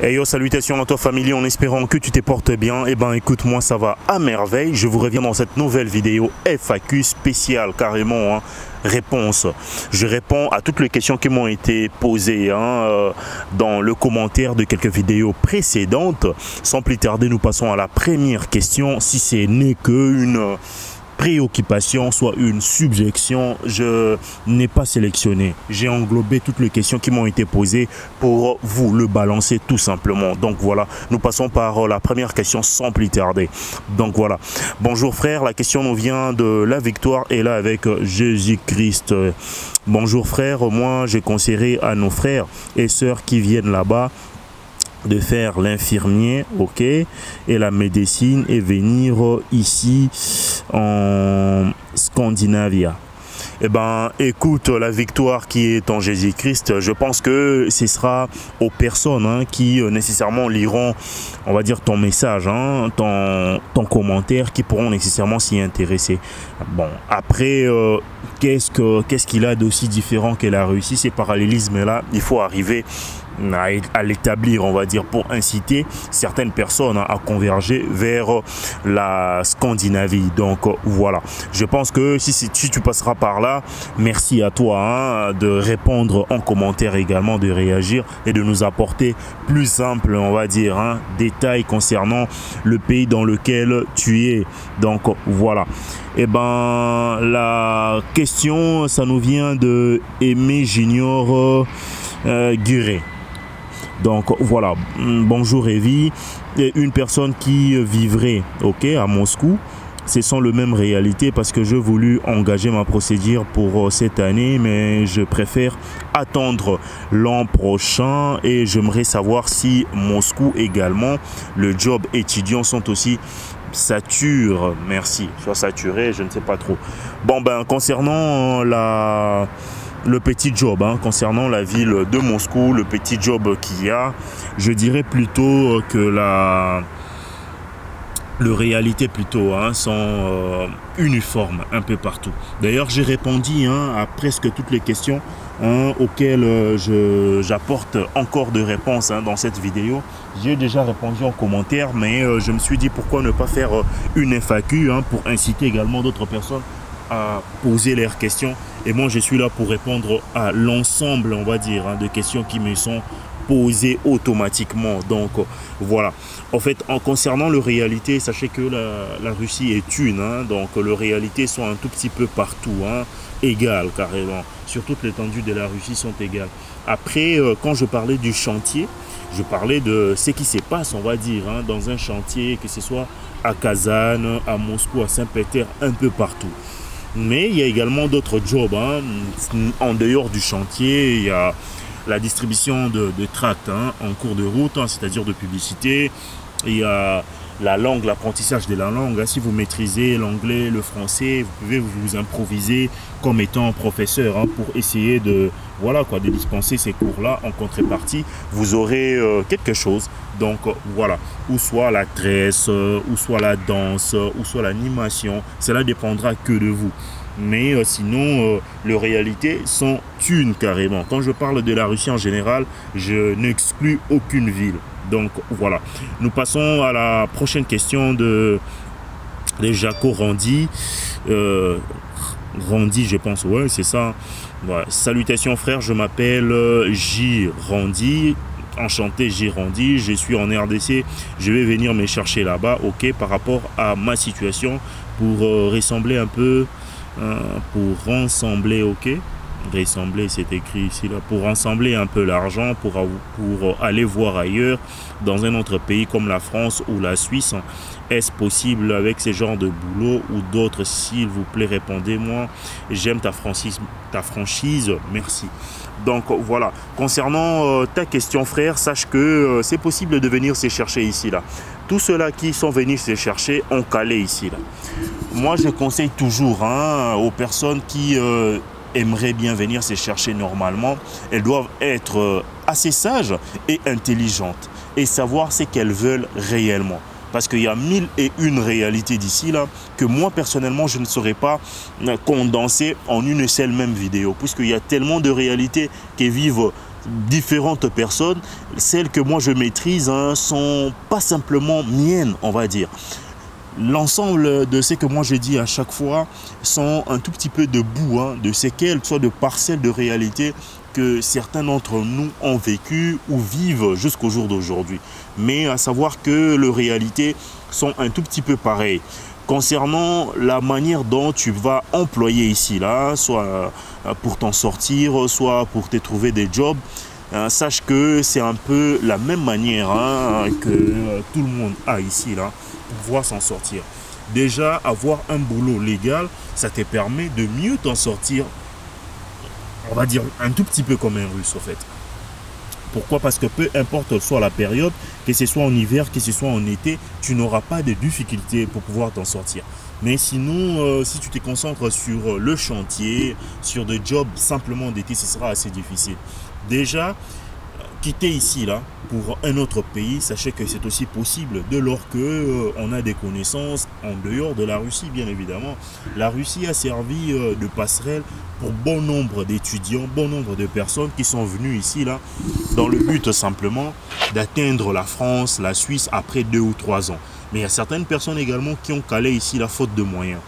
Hey yo, salutations à toi famille, en espérant que tu te portes bien. Eh ben écoute, moi ça va à merveille. Je vous reviens dans cette nouvelle vidéo FAQ spéciale, carrément, hein, réponse. Je réponds à toutes les questions qui m'ont été posées dans le commentaire de quelques vidéos précédentes. Sans plus tarder, nous passons à la première question. Si ce n'est qu'une préoccupation, soit une subjection, je n'ai pas sélectionné. J'ai englobé toutes les questions qui m'ont été posées pour vous le balancer tout simplement. Donc voilà, nous passons par la première question sans plus tarder. Donc voilà. Bonjour frère, la question nous vient de La Victoire et là avec Jésus-Christ. Bonjour frère, moi j'ai conseillé à nos frères et sœurs qui viennent là-bas de faire l'infirmier, ok, et la médecine et venir ici en Scandinavie. Eh ben, écoute, La Victoire qui est en Jésus-Christ, je pense que ce sera aux personnes qui nécessairement liront, on va dire, ton message, ton commentaire, qui pourront nécessairement s'y intéresser. Bon, après, qu'est-ce qu'il a d'aussi différent qu'elle a réussi ces parallélismes-là? Il faut arriver à l'établir, on va dire, pour inciter certaines personnes à converger vers la Scandinavie. Donc voilà, je pense que si tu passeras par là, merci à toi de répondre en commentaire également, de réagir et de nous apporter plus simple, on va dire, détails concernant le pays dans lequel tu es. Donc voilà. Et ben la question, ça nous vient de Aimé Junior Guret. Donc voilà, bonjour Evie, une personne qui vivrait à Moscou, ce sont les mêmes réalités parce que j'ai voulu engager ma procédure pour cette année, mais je préfère attendre l'an prochain et j'aimerais savoir si Moscou également, le job étudiant sont aussi saturés, merci, soit saturé, je ne sais pas trop. Bon ben concernant le petit job, concernant la ville de Moscou, le petit job qu'il y a, je dirais plutôt que la réalité plutôt sont uniformes un peu partout. D'ailleurs, j'ai répondu à presque toutes les questions auxquelles j'apporte encore de réponses dans cette vidéo. J'ai déjà répondu en commentaire, mais je me suis dit pourquoi ne pas faire une FAQ pour inciter également d'autres personnes à poser leurs questions. Et moi, je suis là pour répondre à l'ensemble, on va dire, de questions qui me sont posées automatiquement. Donc, voilà. En fait, en concernant le réalité, sachez que la Russie est une. Donc, les réalités sont un tout petit peu partout, égales carrément. Sur toute l'étendue de la Russie sont égales. Après, quand je parlais du chantier, je parlais de ce qui se passe, on va dire, dans un chantier, que ce soit à Kazan, à Moscou, à Saint-Péter, un peu partout. Mais il y a également d'autres jobs en dehors du chantier. Il y a la distribution de tracts en cours de route, c'est-à-dire de publicité. Il y a la langue, l'apprentissage de la langue. Si vous maîtrisez l'anglais, le français, vous pouvez vous improviser comme étant professeur pour essayer de dispenser ces cours-là. En contrepartie, vous aurez quelque chose. Donc voilà, ou soit la tresse, ou soit la danse, ou soit l'animation. Cela dépendra que de vous. Mais sinon, les réalités sont une carrément. Quand je parle de la Russie en général, je n'exclus aucune ville. Donc voilà, nous passons à la prochaine question de Jaco Randy. Randy, je pense, ouais, c'est ça. Voilà. Salutations frère, je m'appelle J. Randy. Enchanté J. Randy, je suis en RDC, je vais venir me chercher là-bas, ok, par rapport à ma situation, pour ressembler un peu, pour rassembler, ok, rassembler c'est écrit ici, là, pour rassembler un peu l'argent, pour aller voir ailleurs, dans un autre pays comme la France ou la Suisse. Est-ce possible avec ce genre de boulot ou d'autres? S'il vous plaît, répondez-moi. J'aime ta franchise, merci. Donc voilà, concernant ta question frère, sache que c'est possible de venir se chercher ici là. Tous ceux-là qui sont venus se chercher ont calé ici là. Moi je conseille toujours aux personnes qui aimeraient bien venir se chercher normalement, elles doivent être assez sages et intelligentes et savoir ce qu'elles veulent réellement. Parce qu'il y a 1001 réalités d'ici là que moi personnellement je ne saurais pas condenser en une seule même vidéo, puisqu'il y a tellement de réalités qui vivent différentes personnes, celles que moi je maîtrise sont pas simplement miennes, on va dire. L'ensemble de ce que moi je dis à chaque fois sont un tout petit peu de bout, de séquelles, soit de parcelles de réalité que certains d'entre nous ont vécu ou vivent jusqu'au jour d'aujourd'hui. Mais à savoir que les réalités sont un tout petit peu pareilles. Concernant la manière dont tu vas employer ici, là, soit pour t'en sortir, soit pour te trouver des jobs, sache que c'est un peu la même manière que tout le monde a ici, là, pour pouvoir s'en sortir. Déjà, avoir un boulot légal, ça te permet de mieux t'en sortir, on va dire un tout petit peu comme un Russe, en fait. Pourquoi? Parce que peu importe soit la période, que ce soit en hiver, que ce soit en été, tu n'auras pas de difficultés pour pouvoir t'en sortir. Mais sinon, si tu te concentres sur le chantier, sur des jobs simplement d'été, ce sera assez difficile. Déjà, quitter ici, là, pour un autre pays, sachez que c'est aussi possible dès lors qu'on a des connaissances en dehors de la Russie, bien évidemment. La Russie a servi de passerelle pour bon nombre d'étudiants, bon nombre de personnes qui sont venues ici, là, dans le but simplement d'atteindre la France, la Suisse après 2 ou 3 ans. Mais il y a certaines personnes également qui ont calé ici la faute de moyens.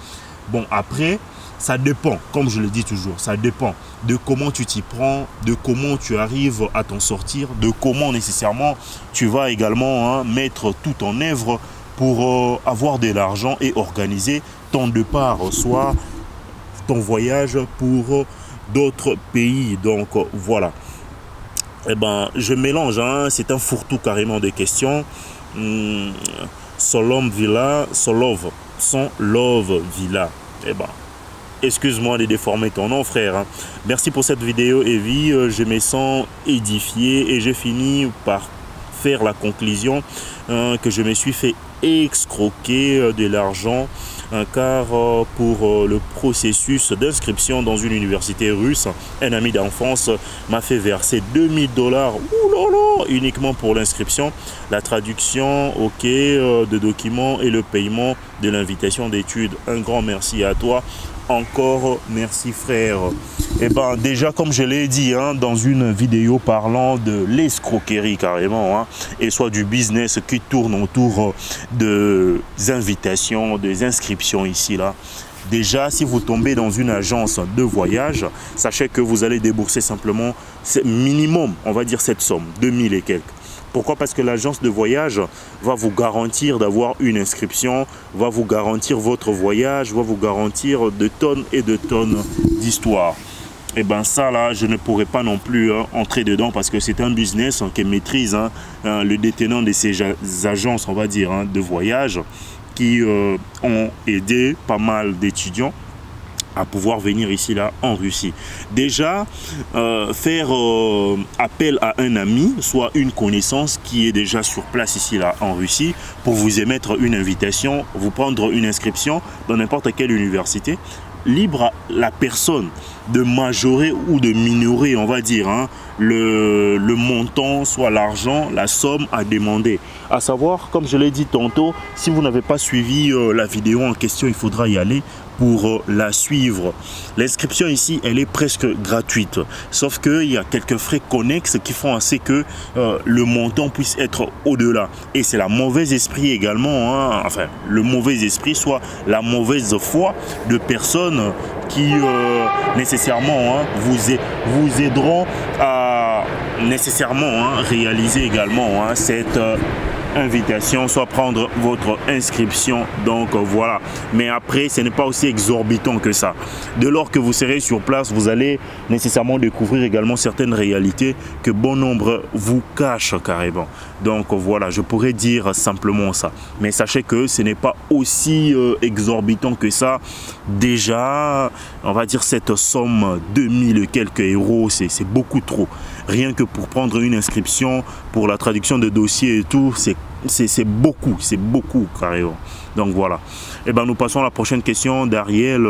Bon, après, ça dépend, comme je le dis toujours, ça dépend de comment tu t'y prends, de comment tu arrives à t'en sortir, de comment nécessairement tu vas également mettre tout en œuvre pour avoir de l'argent et organiser ton départ, soit ton voyage pour d'autres pays. Donc voilà. Eh ben, je mélange, c'est un fourre-tout carrément de questions. Solom Villa, Solov, son Love Villa. Eh ben, excuse-moi de déformer ton nom, frère. Merci pour cette vidéo, Evie. Je me sens édifié et j'ai fini par faire la conclusion que je me suis fait escroquer de l'argent car pour le processus d'inscription dans une université russe, un ami d'enfance m'a fait verser 2000 $, uniquement pour l'inscription, la traduction, de documents et le paiement de l'invitation d'études. Un grand merci à toi. Encore merci, frère. Et ben déjà, comme je l'ai dit dans une vidéo parlant de l'escroquerie carrément, et soit du business qui tourne autour des invitations, des inscriptions ici là. Déjà, si vous tombez dans une agence de voyage, sachez que vous allez débourser simplement minimum, on va dire cette somme, 2000 et quelques. Pourquoi? Parce que l'agence de voyage va vous garantir d'avoir une inscription, va vous garantir votre voyage, va vous garantir de tonnes et de tonnes d'histoires. Et bien ça là, je ne pourrais pas non plus entrer dedans parce que c'est un business qui maîtrise le détenant de ces agences, on va dire, de voyage qui ont aidé pas mal d'étudiants à pouvoir venir ici là en Russie. Déjà, faire appel à un ami, soit une connaissance qui est déjà sur place ici là en Russie, pour vous émettre une invitation, vous prendre une inscription dans n'importe quelle université, libre à la personne de majorer ou de minorer, on va dire, le montant, soit l'argent, la somme à demander. À savoir, comme je l'ai dit tantôt, si vous n'avez pas suivi la vidéo en question, il faudra y aller pour la suivre. L'inscription ici, elle est presque gratuite, sauf qu'il y a quelques frais connexes qui font assez que le montant puisse être au-delà. Et c'est la mauvaise esprit également, enfin le mauvais esprit, soit la mauvaise foi de personnes qui nécessairement vous aideront à nécessairement réaliser également cette invitation, soit prendre votre inscription. Donc voilà, mais après ce n'est pas aussi exorbitant que ça. Dès lors que vous serez sur place, vous allez nécessairement découvrir également certaines réalités que bon nombre vous cachent carrément. Donc voilà, je pourrais dire simplement ça, mais sachez que ce n'est pas aussi exorbitant que ça. Déjà, on va dire cette somme 2000 et quelques euros, c'est beaucoup trop. Rien que pour prendre une inscription, pour la traduction de dossiers et tout, c'est beaucoup carrément. Donc voilà. Et ben nous passons à la prochaine question d'Ariel.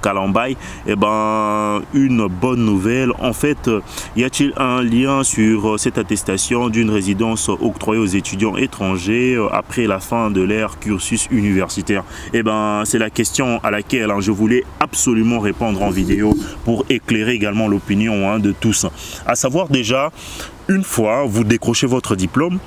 Kalambay, eh ben, une bonne nouvelle. En fait, y a-t-il un lien sur cette attestation d'une résidence octroyée aux étudiants étrangers après la fin de leur cursus universitaire? Eh ben, c'est la question à laquelle je voulais absolument répondre en vidéo pour éclairer également l'opinion de tous. À savoir, déjà, une fois vous décrochez votre diplôme,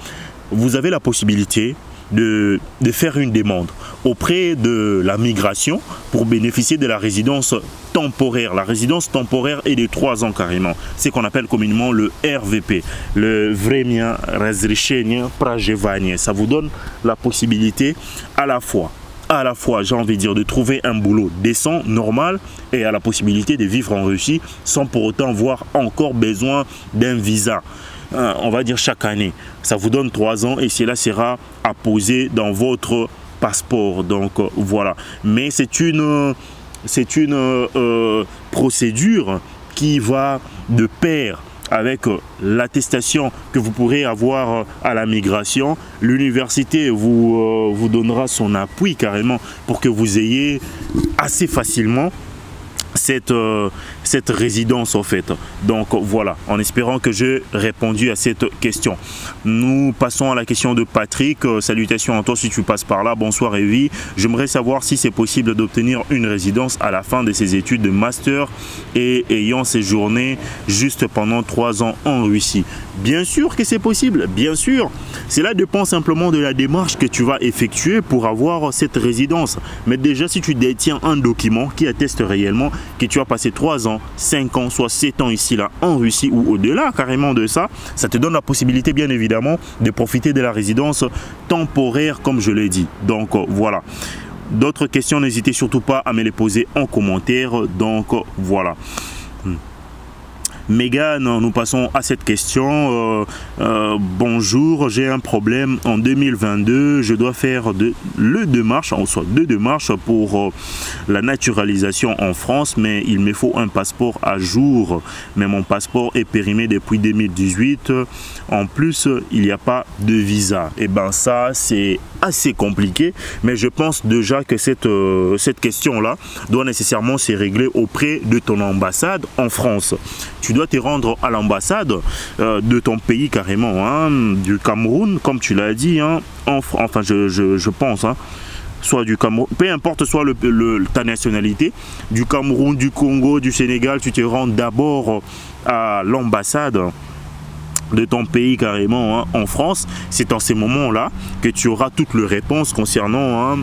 vous avez la possibilité de faire une demande auprès de la migration pour bénéficier de la résidence temporaire. La résidence temporaire est de 3 ans carrément. C'est qu'on appelle communément le RVP, le Vremia Razрешение Проживания. Ça vous donne la possibilité à la fois, j'ai envie de dire, de trouver un boulot décent, normal, et à la possibilité de vivre en Russie sans pour autant avoir encore besoin d'un visa. On va dire chaque année. Ça vous donne 3 ans et cela sera apposé dans votre passeport. Donc voilà. Mais c'est une procédure qui va de pair avec l'attestation que vous pourrez avoir à la migration. L'université vous donnera son appui carrément pour que vous ayez assez facilement cette résidence en fait. Donc voilà, en espérant que j'ai répondu à cette question. Nous passons à la question de Patrick. Salutations à toi si tu passes par là. Bonsoir Evie. J'aimerais savoir si c'est possible d'obtenir une résidence à la fin de ses études de master et ayant séjourné juste pendant 3 ans en Russie. Bien sûr que c'est possible, bien sûr. Cela dépend simplement de la démarche que tu vas effectuer pour avoir cette résidence. Mais déjà, si tu détiens un document qui atteste réellement que tu as passé 3 ans, 5 ans, soit 7 ans ici, là, en Russie ou au-delà carrément de ça, ça te donne la possibilité, bien évidemment, de profiter de la résidence temporaire, comme je l'ai dit. Donc, voilà. D'autres questions, n'hésitez surtout pas à me les poser en commentaire. Donc, voilà. Mégane, nous passons à cette question. Bonjour, j'ai un problème en 2022. Je dois faire deux démarches pour la naturalisation en France, mais il me faut un passeport à jour. Mais mon passeport est périmé depuis 2018. En plus, il n'y a pas de visa. Et ben ça, c'est assez compliqué, mais je pense déjà que cette question-là doit nécessairement se régler auprès de ton ambassade en France. Tu dois te rendre à l'ambassade de ton pays carrément, du Cameroun, comme tu l'as dit, enfin je pense, soit du Cameroun, peu importe soit ta nationalité, du Cameroun, du Congo, du Sénégal, tu te rends d'abord à l'ambassade de ton pays carrément en France. C'est en ces moments-là que tu auras toutes les réponses concernant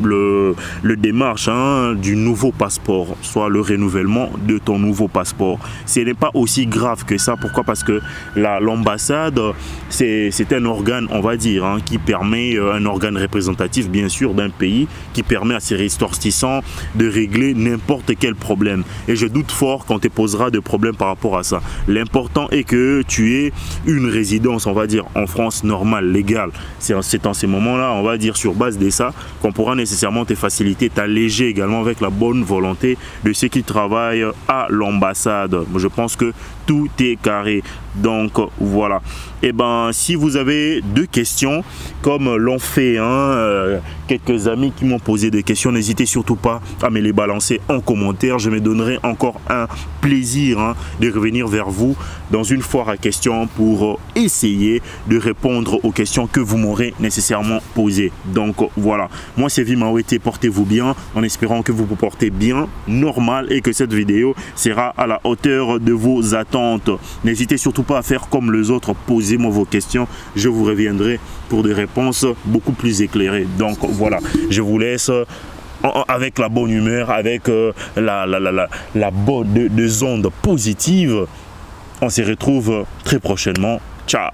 le démarche du nouveau passeport, soit le renouvellement de ton nouveau passeport. Ce n'est pas aussi grave que ça. Pourquoi? Parce que l'ambassade, c'est un organe, on va dire, qui permet, un organe représentatif bien sûr d'un pays, qui permet à ses ressortissants de régler n'importe quel problème. Et je doute fort qu'on te posera de problèmes par rapport à ça. L'important est que tu aies une résidence, on va dire, en France normale, légale. C'est en ces moments-là, on va dire, sur base de ça, qu'on pourra nécessairement te faciliter, t'alléger également avec la bonne volonté de ceux qui travaillent à l'ambassade. Je pense que tout est carré. Donc voilà. Et ben si vous avez deux questions comme l'ont fait quelques amis qui m'ont posé des questions, n'hésitez surtout pas à me les balancer en commentaire. Je me donnerai encore un plaisir de revenir vers vous dans une foire à questions pour essayer de répondre aux questions que vous m'aurez nécessairement posées. Donc voilà, moi c'est Vimawete, portez-vous bien en espérant que vous vous portez bien, normal, et que cette vidéo sera à la hauteur de vos attentes. N'hésitez surtout pas à faire comme les autres, posez-moi vos questions, je vous reviendrai pour des réponses beaucoup plus éclairées. Donc voilà, je vous laisse avec la bonne humeur, avec la bonne des ondes positives. On se retrouve très prochainement. Ciao.